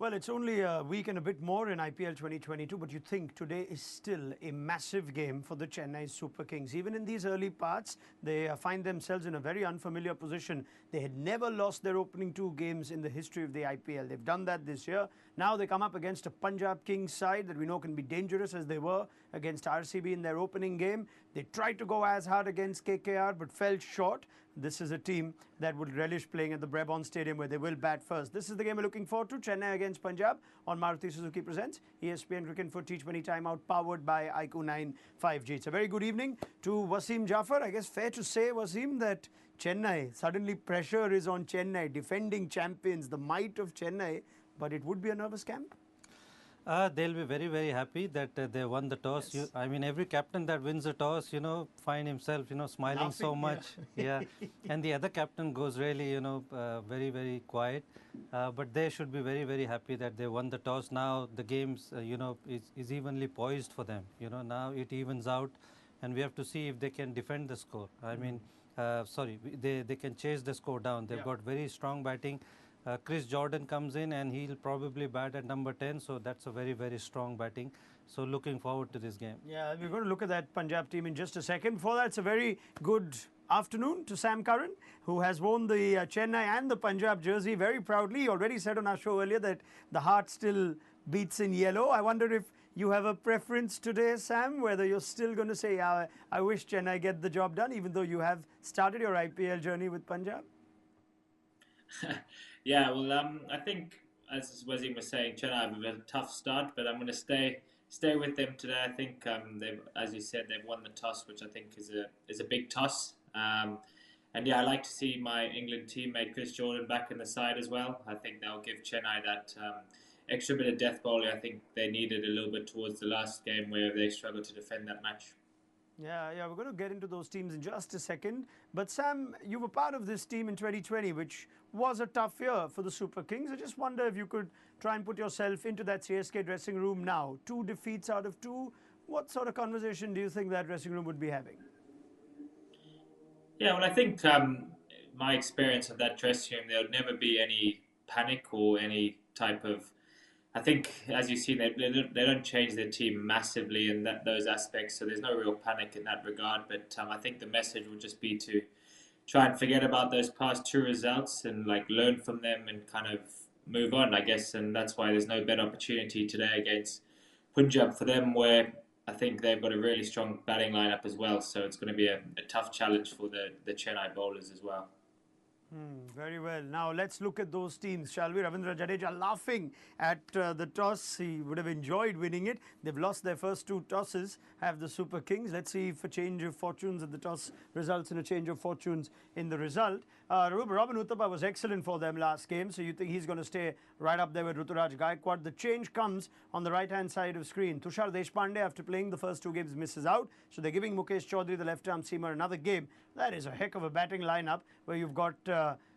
Well, it's only a week and a bit more in IPL 2022, but you think today is still a massive game for the Chennai Super Kings. Even in these early parts, they find themselves in a very unfamiliar position. They had never lost their opening two games in the history of the IPL. They've done that this year. Now they come up against a Punjab Kings side that we know can be dangerous, as they were against RCB in their opening game. They tried to go as hard against KKR but fell short. This is a team that would relish playing at the Brabant Stadium, where they will bat first. This is the game we're looking forward to. Chennai against Punjab on Maruti Suzuki Presents ESPN Cricket for T20 Time, out powered by IQ 9 5G. It's a very good evening to Wasim, Jaffer. I guess fair to say, Wasim, that Chennai, suddenly pressure is on Chennai, defending champions, the might of Chennai, but it would be a nervous camp. They'll be very, very happy that they won the toss. Yes. I mean, every captain that wins a toss, find himself, smiling laughing, so much. Yeah. And the other captain goes really, very, very quiet. But they should be very, very happy that they won the toss. Now the games, is evenly poised for them. Now it evens out, and we have to see if they can defend the score. I mean, they can chase the score down. They've got very strong batting. Chris Jordan comes in and he'll probably bat at number 10, so that's a very, very strong batting. So looking forward to this game. Yeah, we're going to look at that Punjab team in just a second. Before that, it's a very good afternoon to Sam Curran, who has worn the Chennai and the Punjab jersey very proudly. He already said on our show earlier that the heart still beats in yellow. I wonder if you have a preference today, Sam, whether you're still going to say, I wish Chennai get the job done, even though you have started your IPL journey with Punjab? Yeah, well, I think, as Wasim was saying, Chennai have a tough start, but I'm going to stay with them today. I think they've, as you said, they've won the toss, which I think is a big toss. And yeah, I like to see my England teammate Chris Jordan back in the side as well. I think they'll give Chennai that extra bit of death bowling. I think they needed a little bit towards the last game where they struggled to defend that match. Yeah, we're going to get into those teams in just a second. But Sam, you were part of this team in 2020, which was a tough year for the Super Kings. I just wonder if you could try and put yourself into that CSK dressing room now. 2 defeats out of 2. What sort of conversation do you think that dressing room would be having? Yeah, well, I think my experience of that dressing room, there would never be any panic or any type of... I think, as you see, they don't change their team massively in those aspects, so there's no real panic in that regard. But I think the message would just be to try and forget about those past 2 results and learn from them and kind of move on, I guess. And that's why there's no better opportunity today against Punjab for them, where I think they've got a really strong batting lineup as well. So it's going to be a tough challenge for the Chennai bowlers as well. Very well. Now let's look at those teams, shall we? Ravindra Jadeja laughing at the toss. He would have enjoyed winning it. They've lost their first 2 tosses, have the Super Kings. Let's see if a change of fortunes at the toss results in a change of fortunes in the result. Robin Uthappa was excellent for them last game, so you think he's going to stay right up there with Ruturaj Gaikwad. The change comes on the right-hand side of screen. Tushar Deshpande, after playing the first 2 games, misses out. So they're giving Mukesh Chaudhary, the left-arm seamer, another game. That is a heck of a batting lineup, where you've got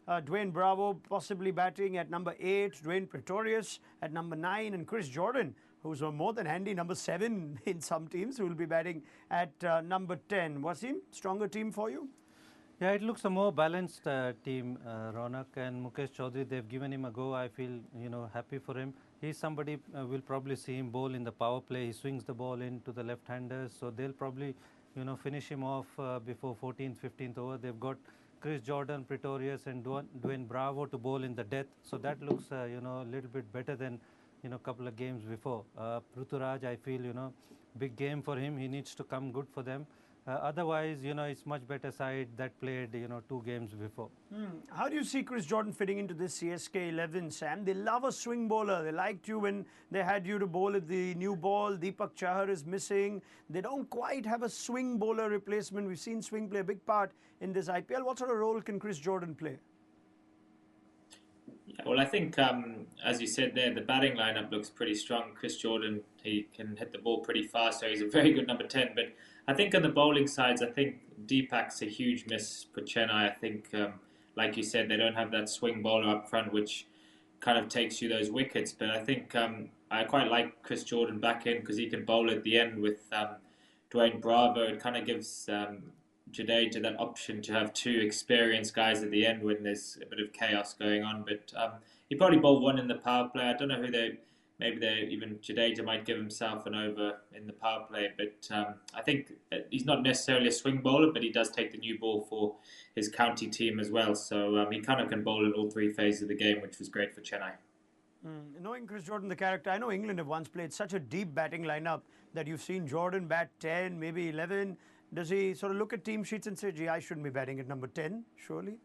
Dwayne Bravo possibly batting at number 8, Dwayne Pretorius at number 9, and Chris Jordan, who's a more than handy number 7 in some teams, who will be batting at number 10. Wasim, stronger team for you? Yeah, it looks a more balanced team. Raunak and Mukesh Chaudhary, they've given him a go. I feel, happy for him. He's somebody, we'll probably see him bowl in the power play. He swings the ball into the left-handers, so they'll probably, finish him off before 14th, 15th over. They've got Chris Jordan, Pretorius and Dwayne Bravo to bowl in the death. So that looks, a little bit better than, a couple of games before. Ruturaj, I feel, big game for him. He needs to come good for them. Otherwise, it's much better side that played, 2 games before. How do you see Chris Jordan fitting into this CSK 11, Sam? They love a swing bowler. They liked you when they had you to bowl at the new ball. Deepak Chahar is missing. They don't quite have a swing bowler replacement. We've seen swing play a big part in this IPL. What sort of role can Chris Jordan play? Yeah, well, I think, as you said there, the batting lineup looks pretty strong. Chris Jordan, he can hit the ball pretty fast, so he's a very good number 10. But I think on the bowling sides, I think Deepak's a huge miss for Chennai. I think like you said, they don't have that swing bowler up front, which kind of takes you those wickets. But I think I quite like Chris Jordan back in because he can bowl at the end with Dwayne Bravo. It kind of gives Jadeja that option to have two experienced guys at the end when there's a bit of chaos going on. But he probably bowled one in the power play. I don't know who they. Maybe even Jadeja might give himself an over in the power play, but I think he's not necessarily a swing bowler, but he does take the new ball for his county team as well. So he kind of can bowl in all three phases of the game, which was great for Chennai. Knowing Chris Jordan, the character, I know England have once played such a deep batting lineup that you've seen Jordan bat 10, maybe 11. Does he sort of look at team sheets and say, gee, I shouldn't be batting at number 10, surely?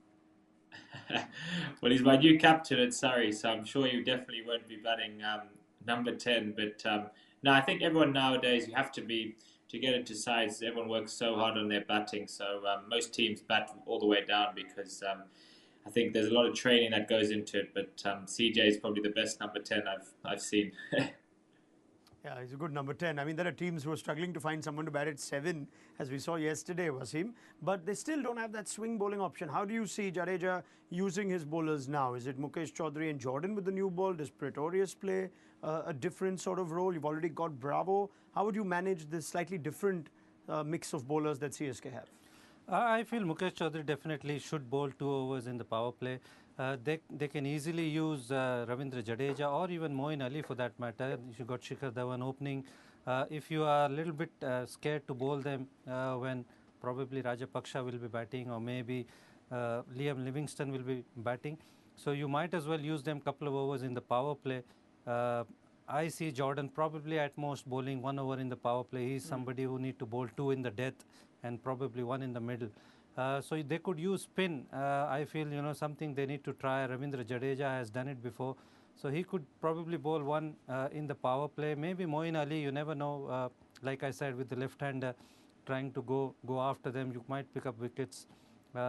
Well, he's my new captain at Surrey, so I'm sure you definitely won't be batting number 10. But no, I think everyone nowadays, you have to get into sides. Everyone works so hard on their batting, so most teams bat all the way down because I think there's a lot of training that goes into it. But CJ is probably the best number 10 I've seen. Yeah, he's a good number 10. I mean, there are teams who are struggling to find someone to bat at 7, as we saw yesterday, Wasim. But they still don't have that swing bowling option. How do you see Jadeja using his bowlers now? Is it Mukesh Chaudhary and Jordan with the new ball? Does Pretorius play a different sort of role? You've already got Bravo. How would you manage this slightly different mix of bowlers that CSK have? I feel Mukesh Chaudhary definitely should bowl 2 overs in the power play. They can easily use Ravindra Jadeja or even Moeen Ali for that matter. You got Shikhar Dhawan opening. If you are a little bit scared to bowl them when probably Rajapaksha will be batting or maybe Liam Livingstone will be batting, so you might as well use them couple of overs in the power play. I see Jordan probably at most bowling 1 over in the power play. He's somebody who need to bowl 2 in the death and probably 1 in the middle. So they could use spin. I feel something they need to try. Ravindra Jadeja has done it before, so he could probably bowl 1 in the power play. Maybe Moeen Ali. You never know. Like I said, with the left-hander trying to go after them, you might pick up wickets.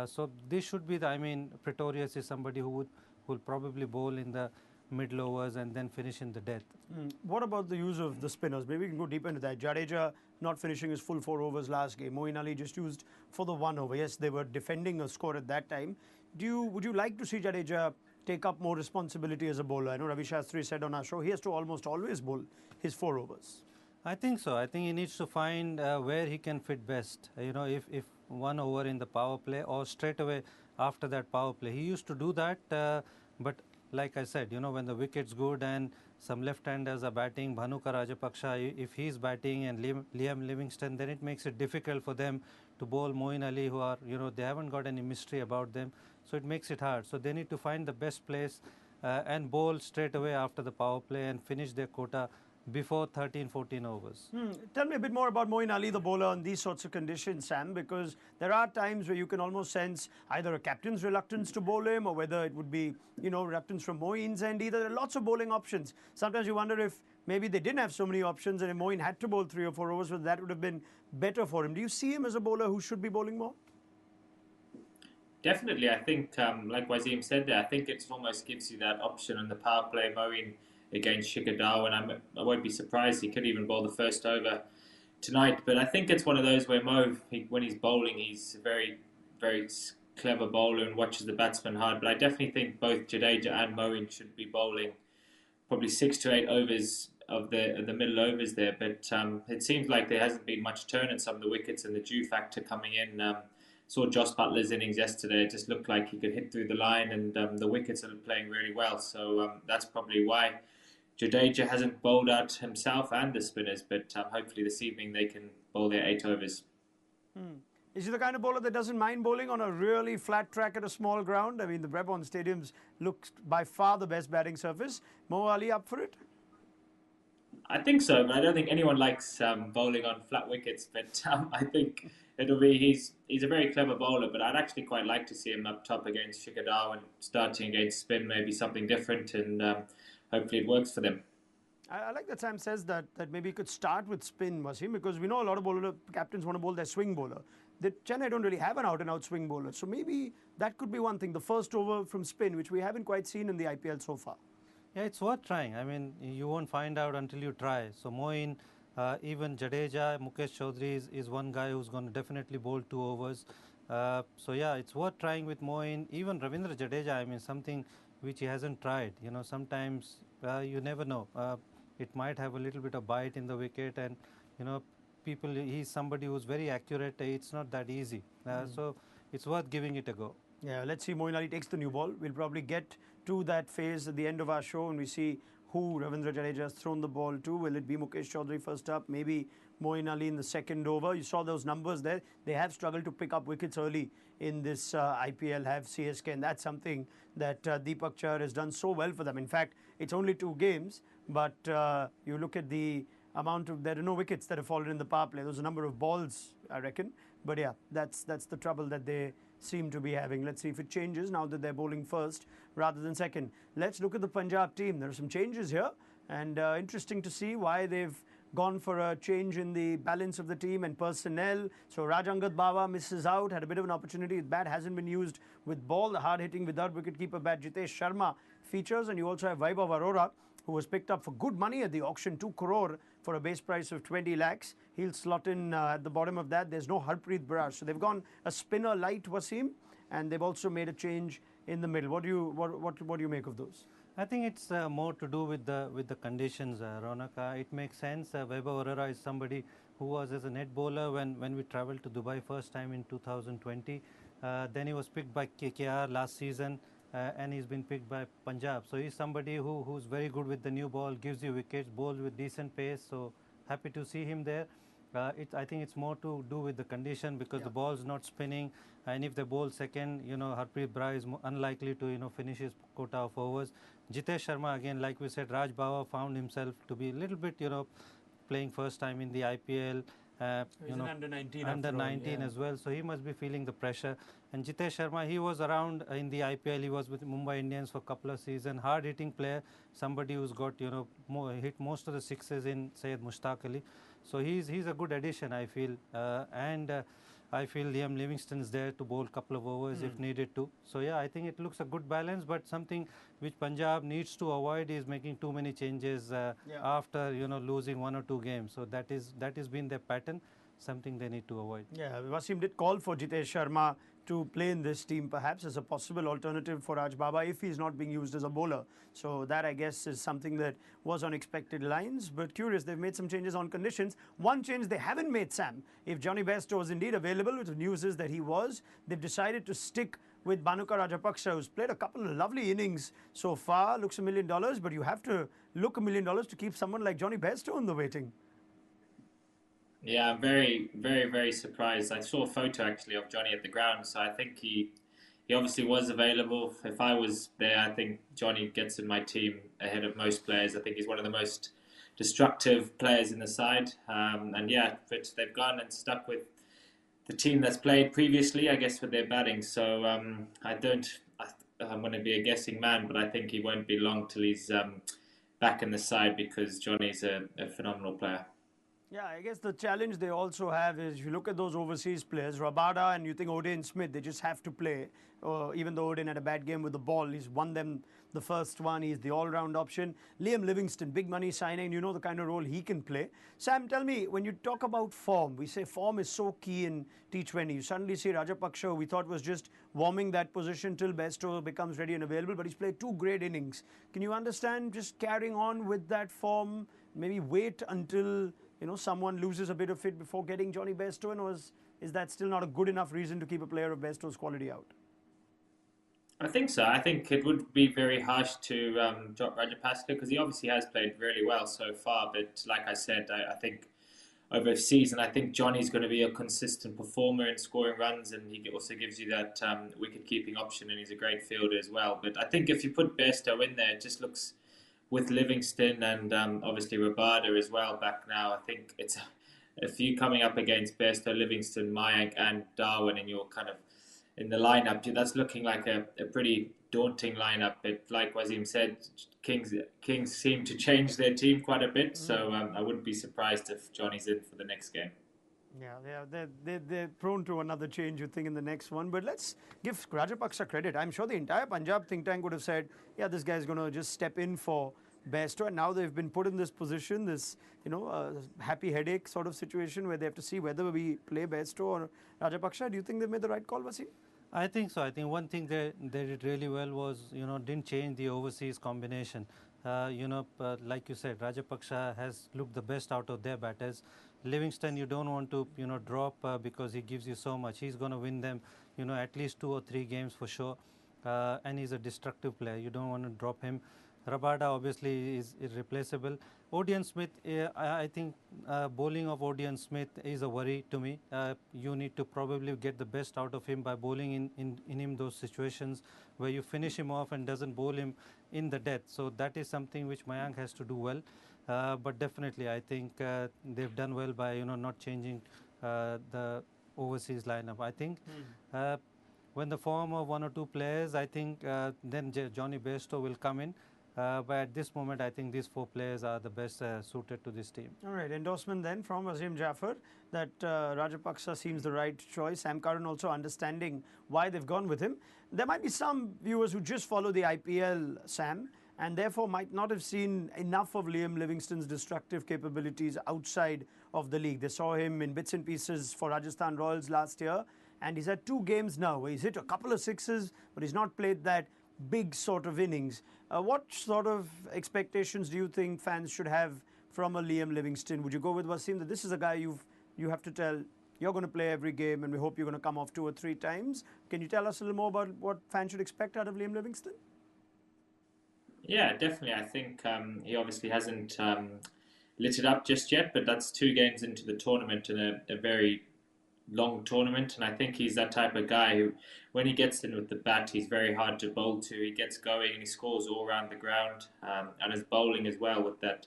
So this should be Pretorius is somebody who will probably bowl in the middle overs and then finish in the death. What about the use of the spinners? Maybe we can go deeper into that. Jadeja not finishing his full 4 overs last game. Moeen Ali just used for the 1 over. Yes, they were defending a score at that time. Would you like to see Jadeja take up more responsibility as a bowler? I know Ravi Shastri said on our show he has to almost always bowl his 4 overs. I think so. I think he needs to find where he can fit best. If 1 over in the power play or straight away after that power play. He used to do that, but like I said, when the wicket's good and some left-handers are batting, Bhanuka Rajapaksha, if he's batting and Liam Livingstone, then it makes it difficult for them to bowl Moeen Ali, who are, they haven't got any mystery about them. So it makes it hard. So they need to find the best place and bowl straight away after the power play and finish their quota before 13-14 overs. Tell me a bit more about Moeen Ali, the bowler, on these sorts of conditions, Sam, because there are times where you can almost sense either a captain's reluctance to bowl him or whether it would be, reluctance from Moeen's end. Either there are lots of bowling options. Sometimes you wonder if maybe they didn't have so many options and if Moeen had to bowl 3 or 4 overs, whether that would have been better for him. Do you see him as a bowler who should be bowling more? Definitely. I think, like Wasim said there, I think it almost gives you that option on the power play. Moeen against Shikhar Dhawan, I won't be surprised he could even bowl the first over tonight. But I think it's one of those where when he's bowling, he's a very, very clever bowler and watches the batsman hard. But I definitely think both Jadeja and Moeen should be bowling probably 6 to 8 overs of the middle overs there. But it seems like there hasn't been much turn in some of the wickets and the dew factor coming in. Saw Joss Butler's innings yesterday. It just looked like he could hit through the line, and the wickets are playing really well. So that's probably why Jadeja hasn't bowled out himself and the spinners, but hopefully this evening they can bowl their 8 overs. Is he the kind of bowler that doesn't mind bowling on a really flat track at a small ground? I mean, the Brabant Stadiums looks by far the best batting surface. Mo Ali up for it? I think so, but I don't think anyone likes bowling on flat wickets. But I think he's a very clever bowler, but I'd actually quite like to see him up top against Shikhar Dhawan, starting against spin, maybe something different, and hopefully it works for them. I like that Sam says that maybe he could start with spin, Wasim, because we know a lot of captains want to bowl their swing bowler. The Chennai don't really have an out-and-out swing bowler, so maybe that could be one thing, the first over from spin, which we haven't quite seen in the IPL so far. Yeah, it's worth trying. I mean, you won't find out until you try. So Moeen, even Jadeja, Mukesh Chaudhary is one guy who's going to definitely bowl 2 overs. So yeah, it's worth trying with Moin. Even Ravindra Jadeja, I mean, something which he hasn't tried. You know, sometimes you never know. It might have a little bit of bite in the wicket, and you know, he's somebody who's very accurate. It's not that easy. So it's worth giving it a go. Yeah, let's see. Moeen Ali takes the new ball. We'll probably get to that phase at the end of our show, and we see who Ravindra Jadeja has thrown the ball to. Will it be Mukesh Chaudhary first up? Maybe Moeen Ali in the second over. You saw those numbers there. They have struggled to pick up wickets early in this IPL, have CSK, and that's something that Deepak Chahar has done so well for them. In fact, it's only 2 games, but you look at the amount of, there are no wickets that have fallen in the power play. There's a number of balls, I reckon. But yeah, that's the trouble that they seem to be having. Let's see if it changes now that they're bowling first rather than second. Let's look at the Punjab team. There are some changes here, and interesting to see why they've gone for a change in the balance of the team and personnel. So Rajangad Bawa misses out, had a bit of an opportunity. His bat hasn't been used with ball. The hard-hitting without wicket-keeper bat Jitesh Sharma features, and you also have Vaibhav Arora, who was picked up for good money at the auction, 2 crore for a base price of 20 lakhs. He'll slot in at the bottom of that. There's no Harpreet Barrage. So they've gone a spinner light Wasim, and they've also made a change in the middle. What do you make of those? I think it's more to do with the conditions, Raunak. It makes sense. Vaibhav Arora is somebody who was as a net bowler when we travelled to Dubai first time in 2020. Then he was picked by KKR last season. And he's been picked by Punjab. So he's somebody who's very good with the new ball, gives you wickets, bowls with decent pace. So happy to see him there. I think it's more to do with the condition because the ball's not spinning. And if they bowl second, you know, Harpreet Brai is unlikely to, you know, finish his quota of overs. Jitesh Sharma, again, like we said, Raj Bawa found himself to be a little bit, you know, playing first time in the IPL. He's an under 19 under 19 as well, so he must be feeling the pressure. And Jitesh Sharma, he was around in the IPL. He was with Mumbai Indians for a couple of seasons. Hard-hitting player, somebody who's got, you know, hit most of the sixes in Syed Mushtaq Ali. So he's a good addition, I feel. I feel Liam Livingstone is there to bowl a couple of overs if needed to. So yeah, I think it looks a good balance, but something which Punjab needs to avoid is making too many changes after, you know, losing 1 or 2 games. So that has been their pattern, something they need to avoid. Yeah, Wasim did call for Jitesh Sharma to play in this team perhaps as a possible alternative for Raj Baba if he's not being used as a bowler. So that, I guess, is something that was on expected lines. But curious, they've made some changes on conditions. One change they haven't made, Sam. If Johnny Bairstow was indeed available, which the news is that he was, they've decided to stick with Bhanuka Rajapaksa, who's played a couple of lovely innings so far. Looks $1 million, but you have to look $1 million to keep someone like Johnny Bairstow in the waiting. Yeah, I'm very, very, very surprised. I saw a photo actually of Johnny at the ground, so I think he obviously was available. If I was there, I think Johnny gets in my team ahead of most players. I think he's one of the most destructive players in the side. And yeah, but they've gone and stuck with the team that's played previously, I guess, with their batting. So I'm going to be a guessing man, but I think he won't be long till he's back in the side because Johnny's a phenomenal player. Yeah, I guess the challenge they also have is if you look at those overseas players, Rabada and you think Oden Smith, they just have to play. Even though Oden had a bad game with the ball, he's won them the first one. He's the all-round option. Liam Livingstone, big money signing. You know the kind of role he can play. Sam, tell me, when you talk about form, we say form is so key in T20. You suddenly see Rajapaksa, we thought was just warming that position till Bairstow becomes ready and available, but he's played 2 great innings. Can you understand just carrying on with that form, maybe wait until someone loses a bit of it before getting Johnny Bairstow in, or is that still not a good enough reason to keep a player of Bairstow's quality out? I think so. I think it would be very harsh to drop Rajapaksa because he obviously has played really well so far. But like I said, I think over a season, I think Johnny's going to be a consistent performer in scoring runs, and he also gives you that wicket-keeping option, and he's a great fielder as well. But I think if you put Bairstow in there, it just looks, with Livingstone and obviously Rabada as well back now, I think it's if you coming up against Bairstow, Livingstone, Mayank and Darwin in the lineup, that's looking like a pretty daunting lineup. But like Wasim said, Kings seem to change their team quite a bit, so I wouldn't be surprised if Johnny's in for the next game. Yeah, they're prone to another change, you think, in the next one. But let's give Rajapaksa credit. I'm sure the entire Punjab think tank would have said, yeah, this guy's going to just step in for Bairstow, and now they've been put in this position, this happy headache sort of situation where they have to see whether we play Bairstow or Rajapaksa. Do you think they've made the right call, Wasim? I think so. I think one thing they did really well was, didn't change the overseas combination. Like you said, Rajapaksa has looked the best out of their batters. Livingstone, you don't want to, drop because he gives you so much. He's going to win them, at least 2 or 3 games for sure. And he's a destructive player. You don't want to drop him. Rabada obviously is irreplaceable. Odean Smith, I think bowling of Odean Smith is a worry to me. You need to probably get the best out of him by bowling in him those situations where you finish him off and doesn't bowl him in the death. So that is something which Mayank has to do well. But definitely, I think they've done well by not changing the overseas lineup. I think when the form of 1 or 2 players, I think then Johnny Bairstow will come in. But at this moment, I think these 4 players are the best suited to this team. All right, endorsement then from Wasim Jaffer that Rajapaksa seems the right choice. Sam Curran also understanding why they've gone with him. There might be some viewers who just follow the IPL, Sam, and therefore might not have seen enough of Liam Livingstone's destructive capabilities outside of the league. They saw him in bits and pieces for Rajasthan Royals last year, and he's had 2 games now where he's hit a couple of sixes, but he's not played that big sort of innings. What sort of expectations do you think fans should have from a Liam Livingstone? Would you go with Wasim that this is a guy you have to tell you're going to play every game and we hope you're going to come off 2 or 3 times? Can you tell us a little more about what fans should expect out of Liam Livingstone? Yeah, definitely. I think he obviously hasn't lit it up just yet, but that's 2 games into the tournament and a very long tournament, and I think he's that type of guy who, when he gets in with the bat, he's very hard to bowl to. He gets going and he scores all around the ground, and his bowling as well, with that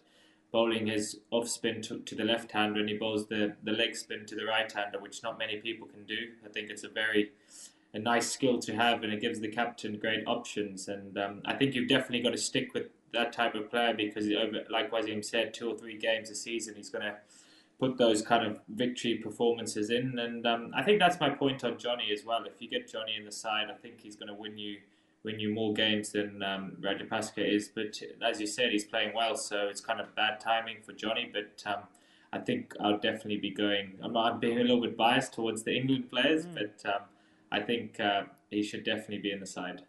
bowling his off spin to the left hander, and he bowls the leg spin to the right hander, which not many people can do. I think it's a nice skill to have, and it gives the captain great options. And I think you've definitely got to stick with that type of player because, like Wasim said, 2 or 3 games a season, he's going to put those kind of victory performances in. And I think that's my point on Johnny as well. If you get Johnny in the side, I think he's going to win you more games than Rajapaksa is. But as you said, he's playing well, so it's kind of bad timing for Johnny. But I think I'll definitely be going. I'm being a little bit biased towards the England players, but I think he should definitely be in the side.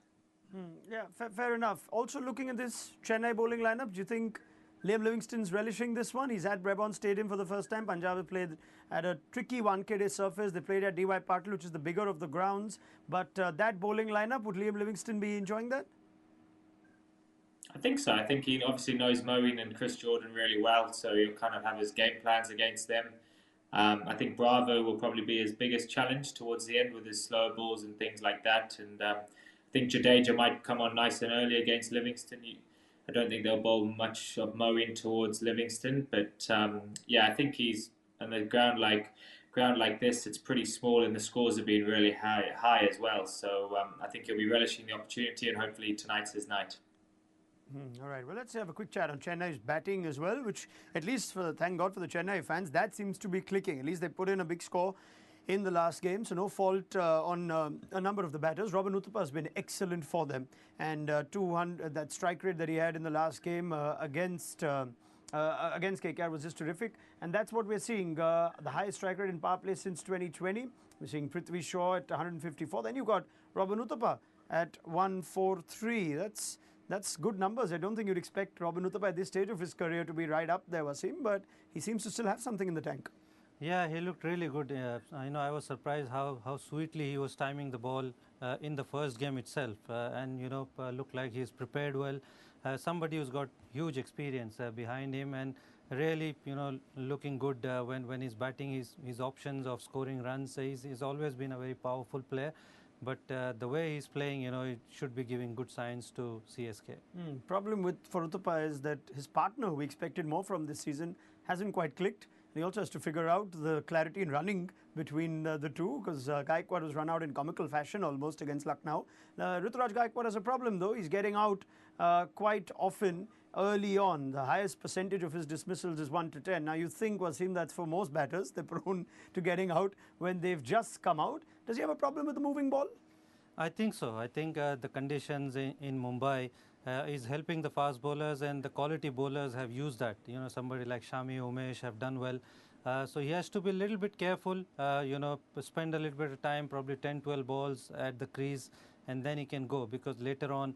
Yeah, fair enough. Also looking at this Chennai bowling lineup, do you think Liam Livingstone's relishing this one? He's at Brabant Stadium for the first time. Punjab have played at a tricky 1K day surface. They played at DY Patil, which is the bigger of the grounds. But that bowling lineup, would Liam Livingstone be enjoying that? I think so. I think he obviously knows Moeen and Chris Jordan really well, so he'll kind of have his game plans against them. I think Bravo will probably be his biggest challenge towards the end with his slow balls and things like that. And I think Jadeja might come on nice and early against Livingstone. I don't think they'll bowl much of Moeen towards Livingstone, but yeah, I think he's on a ground like this. It's pretty small, and the scores have been really high as well. So I think he'll be relishing the opportunity, and hopefully tonight's his night. All right. Well, let's have a quick chat on Chennai's batting as well, which at least thank God for the Chennai fans, that seems to be clicking. At least they put in a big score in the last game, so no fault on a number of the batters. Robin Uthappa has been excellent for them, and 200 that strike rate that he had in the last game against KKR was just terrific, and that's what we're seeing. The highest strike rate in power play since 2020. We're seeing Prithvi Shaw at 154. Then you've got Robin Uthappa at 143. That's good numbers. I don't think you'd expect Robin Uthappa at this stage of his career to be right up there, Wasim, but he seems to still have something in the tank. Yeah, he looked really good. I was surprised how sweetly he was timing the ball in the first game itself, and looked like he's prepared well. Somebody who's got huge experience behind him, and really looking good when he's batting. His options of scoring runs. He's always been a very powerful player. But the way he's playing, it should be giving good signs to CSK. Problem for Uthappa is that his partner, who we expected more from this season, hasn't quite clicked. And he also has to figure out the clarity in running between the two, because Gaikwad was run out in comical fashion almost against Lucknow. Ruturaj Gaikwad has a problem though. He's getting out quite often early on. The highest percentage of his dismissals is 1 to 10. Now you think, Wasim, that's for most batters. They're prone to getting out when they've just come out. Does he have a problem with the moving ball? I think so. I think the conditions in Mumbai is helping the fast bowlers, and the quality bowlers have used that. You know, somebody like Shami, Umesh have done well. So he has to be a little bit careful, you know, spend a little bit of time, probably 10, 12 balls at the crease, and then he can go, because later on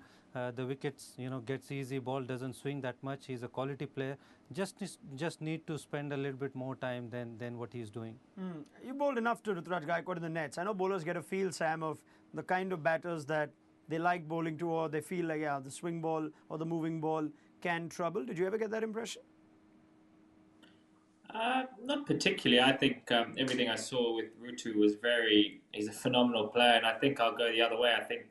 the wickets, you know, gets easy, ball doesn't swing that much. He's a quality player. Just need to spend a little bit more time than what he's doing. You bowled enough to Ruturaj Gaikwad in the nets. I know bowlers get a feel, Sam, of the kind of batters that they like bowling to, or they feel like, yeah, the swing ball or the moving ball can trouble. Did you ever get that impression? Not particularly. I think everything I saw with Rutu was he's a phenomenal player, and I think I'll go the other way. I think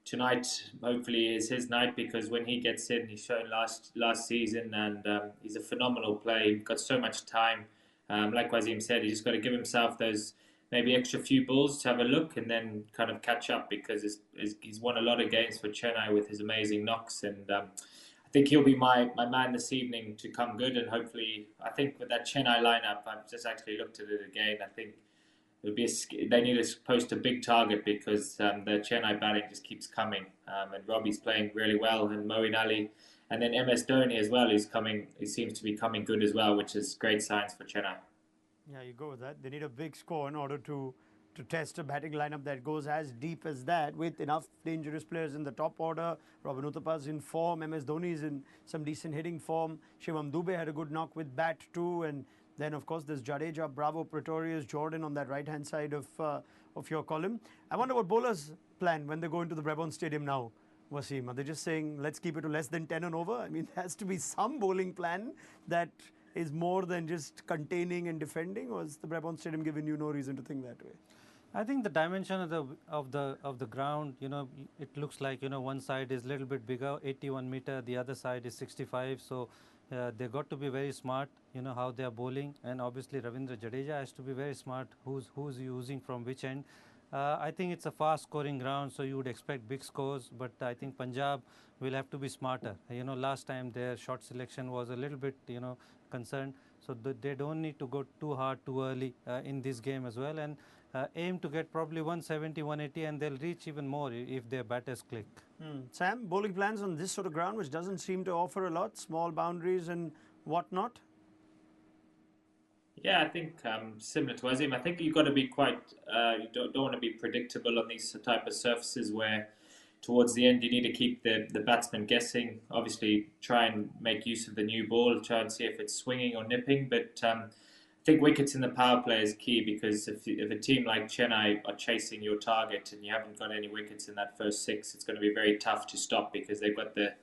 tonight hopefully is his night, because when he gets in, he's shown last season, and he's a phenomenal player. He's got so much time. Like Wasim said, he's just got to give himself those maybe extra few balls to have a look, and then kind of catch up, because he's won a lot of games for Chennai with his amazing knocks, and I think he'll be my man this evening to come good. And hopefully, I think with that Chennai lineup, I've just actually looked at it again. I think they need to post a big target, because the Chennai batting just keeps coming. And Robbie's playing really well, and Moeen Ali, and then MS Dhoni as well. He seems to be coming good as well, which is great signs for Chennai. Yeah, you go with that. They need a big score in order to test a batting lineup that goes as deep as that, with enough dangerous players in the top order. Robin Uthappa's in form. MS Dhoni's in some decent hitting form. Shivam Dube had a good knock with bat too. And then, of course, there's Jadeja, Bravo, Pretorius, Jordan on that right-hand side of your column. I wonder what bowlers plan when they go into the Brabourne Stadium now, Wasim. Are they just saying, let's keep it to less than 10 and over? I mean, there has to be some bowling plan that is more than just containing and defending, or is the Brabourne Stadium giving you no reason to think that way? I think the dimension of the ground, you know, it looks like, you know, one side is a little bit bigger, 81 meter, the other side is 65. So they got to be very smart, you know, how they are bowling, and obviously Ravindra Jadeja has to be very smart, who's using from which end. I think it's a fast scoring ground, so you would expect big scores, but I think Punjab will have to be smarter. You know, last time their shot selection was a little bit, you know, concerned, so they don't need to go too hard too early in this game as well, and aim to get probably 170, 180, and they'll reach even more if their batters click. Sam, bowling plans on this sort of ground, which doesn't seem to offer a lot, small boundaries and whatnot? Yeah, I think similar to Wasim, I think you've got to be quite, you don't want to be predictable on these type of surfaces, where towards the end you need to keep the batsman guessing. Obviously, try and make use of the new ball, try and see if it's swinging or nipping. But I think wickets in the power play is key, because if a team like Chennai are chasing your target and you haven't got any wickets in that first six, it's going to be very tough to stop, because they've got the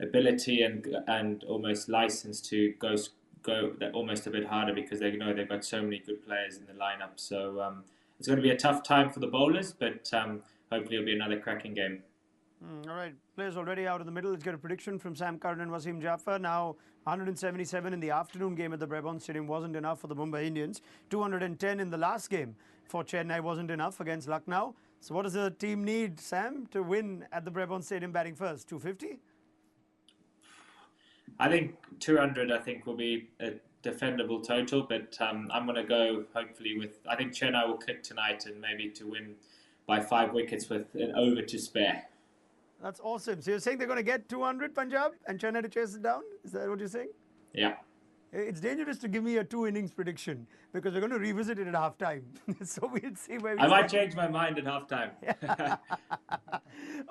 ability and almost license to go almost a bit harder, because they know they've got so many good players in the lineup. So it's going to be a tough time for the bowlers, but hopefully it'll be another cracking game. All right, players already out in the middle. Let's get a prediction from Sam Curran and Wasim Jaffer. Now, 177 in the afternoon game at the Brabourne Stadium wasn't enough for the Mumbai Indians. 210 in the last game for Chennai wasn't enough against Lucknow. So what does the team need, Sam, to win at the Brabourne Stadium batting first? 250? I think 200, I think, will be a defendable total, but I'm going to go hopefully with, I think Chennai will click tonight, and maybe to win by 5 wickets with an over to spare. That's awesome. So you're saying they're going to get 200, Punjab, and Chennai to chase it down? Is that what you're saying? Yeah. It's dangerous to give me a 2 innings prediction, because we're going to revisit it at half-time. So we'll see where we I might change my mind at half-time.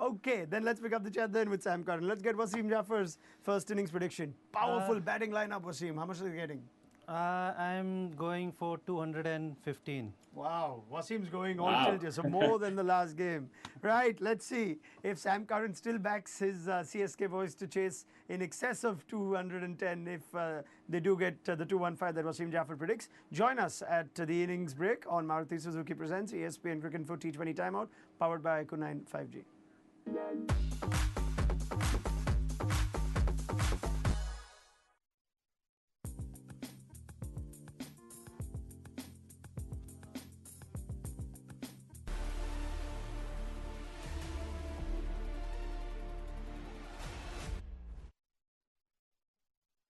Okay, then let's pick up the chat then with Sam Curran. Let's get Wasim Jaffer's first innings prediction. Powerful batting lineup, Wasim. How much are they getting? I'm going for 215. Wow, Wasim's going all tilt here, so more than the last game. Right, let's see if Sam Curran still backs his CSK boys to chase in excess of 210 if they do get the 215 that Wasim Jaffer predicts. Join us at the innings break on Maruti Suzuki Presents ESPN Cricket Info T20 Timeout, powered by Curran 5G.